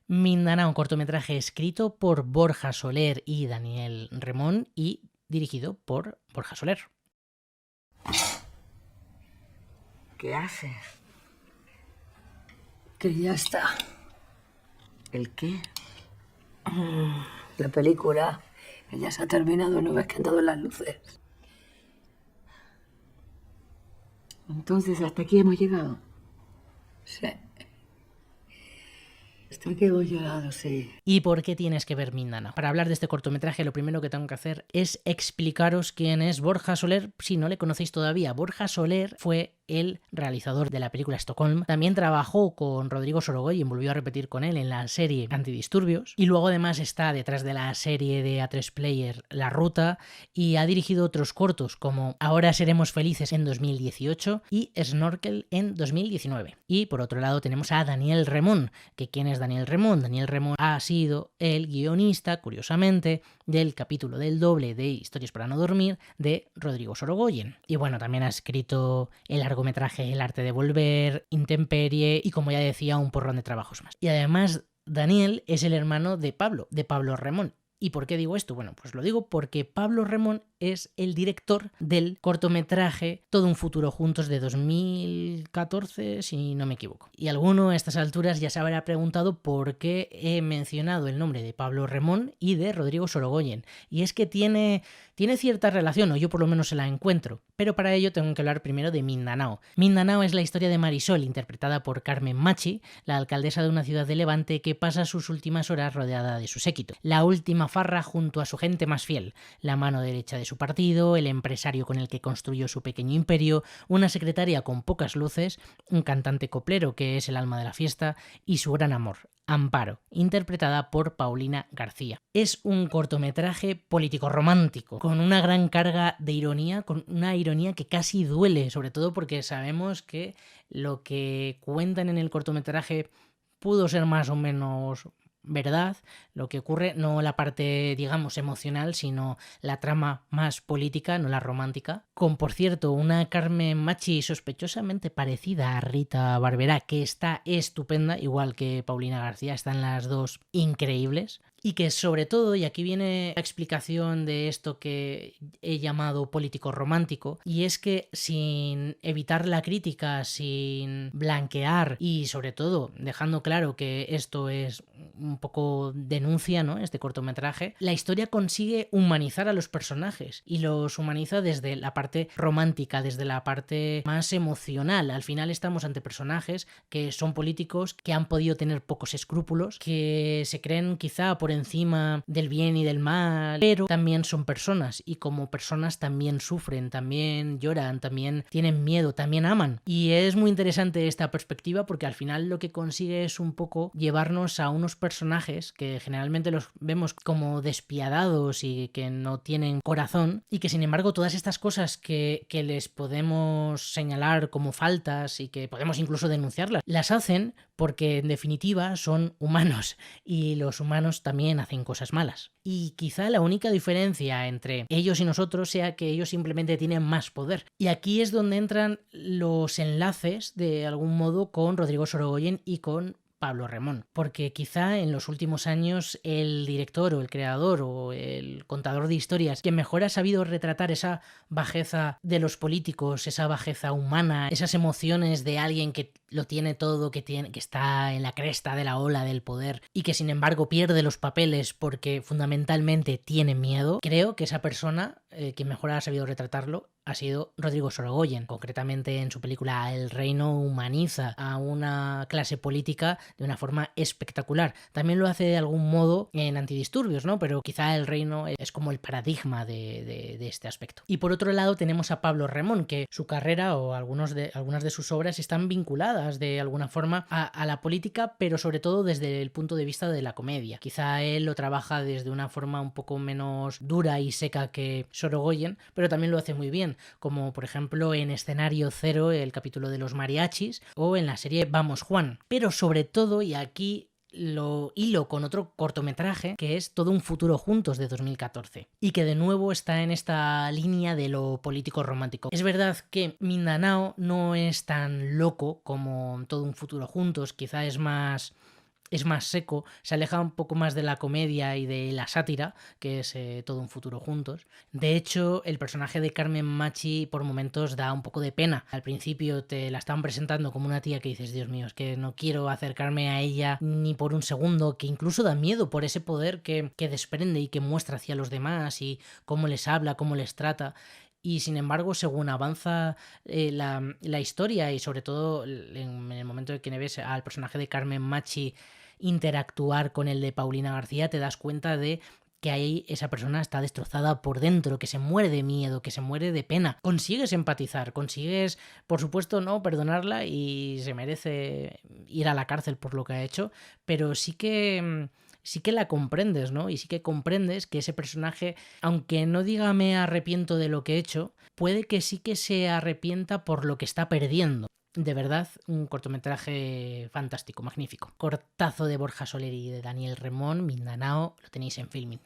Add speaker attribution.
Speaker 1: Mindanao, un cortometraje escrito por Borja Soler y Daniel Remón y dirigido por Borja Soler.
Speaker 2: ¿Qué haces? Que ya está. ¿El qué? La película. Que ya se ha terminado, ¿no ves que han dado las luces? Entonces, ¿hasta aquí hemos llegado? Sí. Hasta aquí hemos llegado, sí.
Speaker 1: ¿Y por qué tienes que ver Mindanao? Para hablar de este cortometraje, lo primero que tengo que hacer es explicaros quién es Borja Soler, si no le conocéis todavía. Borja Soler fue el realizador de la película Stockholm. También trabajó con Rodrigo Sorogoyen, volvió a repetir con él en la serie Antidisturbios. Y luego además está detrás de la serie de A3 Player La Ruta y ha dirigido otros cortos como Ahora seremos felices en 2018 y Snorkel en 2019. Y por otro lado tenemos a Daniel Remón, que ¿quién es Daniel Remón? Daniel Remón ha sido el guionista, curiosamente, del capítulo del doble de Historias para no dormir de Rodrigo Sorogoyen. Y bueno, también ha escrito el largometraje El arte de volver, Intemperie y, como ya decía, un porrón de trabajos más. Y además, Daniel es el hermano de Pablo Remón. ¿Y por qué digo esto? Bueno, pues lo digo porque Pablo Remón es el director del cortometraje Todo un futuro juntos de 2014, si no me equivoco. Y alguno a estas alturas ya se habrá preguntado por qué he mencionado el nombre de Pablo Remón y de Rodrigo Sorogoyen. Y es que tiene cierta relación, o yo por lo menos se la encuentro. Pero para ello tengo que hablar primero de Mindanao. Mindanao es la historia de Marisol, interpretada por Carmen Machi, la alcaldesa de una ciudad de Levante que pasa sus últimas horas rodeada de su séquito. La última farra junto a su gente más fiel, la mano derecha de su partido, el empresario con el que construyó su pequeño imperio, una secretaria con pocas luces, un cantante coplero que es el alma de la fiesta y su gran amor, Amparo, interpretada por Paulina García. Es un cortometraje político-romántico, con una gran carga de ironía, con una ironía que casi duele, sobre todo porque sabemos que lo que cuentan en el cortometraje pudo ser más o menos verdad, lo que ocurre, no la parte, digamos, emocional, sino la trama más política, no la romántica, con, por cierto, una Carmen Machi sospechosamente parecida a Rita Barberá, que está estupenda, igual que Paulina García, están las dos increíbles. Y que sobre todo, y aquí viene la explicación de esto que he llamado político romántico, y es que sin evitar la crítica, sin blanquear y sobre todo dejando claro que esto es un poco denuncia, ¿no?, este cortometraje, la historia consigue humanizar a los personajes y los humaniza desde la parte romántica, desde la parte más emocional. Al final estamos ante personajes que son políticos, que han podido tener pocos escrúpulos, que se creen quizá por encima del bien y del mal, pero también son personas y como personas también sufren, también lloran, también tienen miedo, también aman. Y es muy interesante esta perspectiva porque al final lo que consigue es un poco llevarnos a unos personajes que generalmente los vemos como despiadados y que no tienen corazón y que sin embargo todas estas cosas que les podemos señalar como faltas y que podemos incluso denunciarlas, las hacen porque en definitiva son humanos y los humanos también hacen cosas malas. Y quizá la única diferencia entre ellos y nosotros sea que ellos simplemente tienen más poder. Y aquí es donde entran los enlaces de algún modo con Rodrigo Sorogoyen y con Pablo Remón, porque quizá en los últimos años el director o el creador o el contador de historias que mejor ha sabido retratar esa bajeza de los políticos, esa bajeza humana, esas emociones de alguien que lo tiene todo, que está en la cresta de la ola del poder y que sin embargo pierde los papeles porque fundamentalmente tiene miedo, creo que esa persona que mejor ha sabido retratarlo ha sido Rodrigo Sorogoyen. Concretamente en su película El Reino humaniza a una clase política de una forma espectacular. También lo hace de algún modo en Antidisturbios, ¿no? Pero quizá El Reino es como el paradigma de este aspecto. Y por otro lado tenemos a Pablo Remón, que su carrera o algunas de sus obras están vinculadas de alguna forma a la política, pero sobre todo desde el punto de vista de la comedia. Quizá él lo trabaja desde una forma un poco menos dura y seca que Sorogoyen, pero también lo hace muy bien, como por ejemplo en Escenario Cero, el capítulo de los mariachis, o en la serie Vamos Juan. Pero sobre todo, y aquí lo hilo con otro cortometraje que es Todo un futuro juntos de 2014 y que de nuevo está en esta línea de lo político romántico. Es verdad que Mindanao no es tan loco como Todo un futuro juntos, quizá es más es más seco, se aleja un poco más de la comedia y de la sátira, que es Todo un futuro juntos. De hecho, el personaje de Carmen Machi por momentos da un poco de pena. Al principio te la estaban presentando como una tía que dices, Dios mío, es que no quiero acercarme a ella ni por un segundo, que incluso da miedo por ese poder que desprende y que muestra hacia los demás y cómo les habla, cómo les trata. Y sin embargo, según avanza la historia y sobre todo en el momento en que ves al personaje de Carmen Machi interactuar con el de Paulina García, te das cuenta de que ahí esa persona está destrozada por dentro, que se muere de miedo, que se muere de pena. Consigues empatizar, consigues, por supuesto, no perdonarla y se merece ir a la cárcel por lo que ha hecho, pero sí que la comprendes, ¿no? Y sí que comprendes que ese personaje, aunque no diga me arrepiento de lo que he hecho, puede que sí que se arrepienta por lo que está perdiendo. De verdad, un cortometraje fantástico, magnífico. Cortazo de Borja Soler y de Daniel Remón, Mindanao, lo tenéis en Filmin.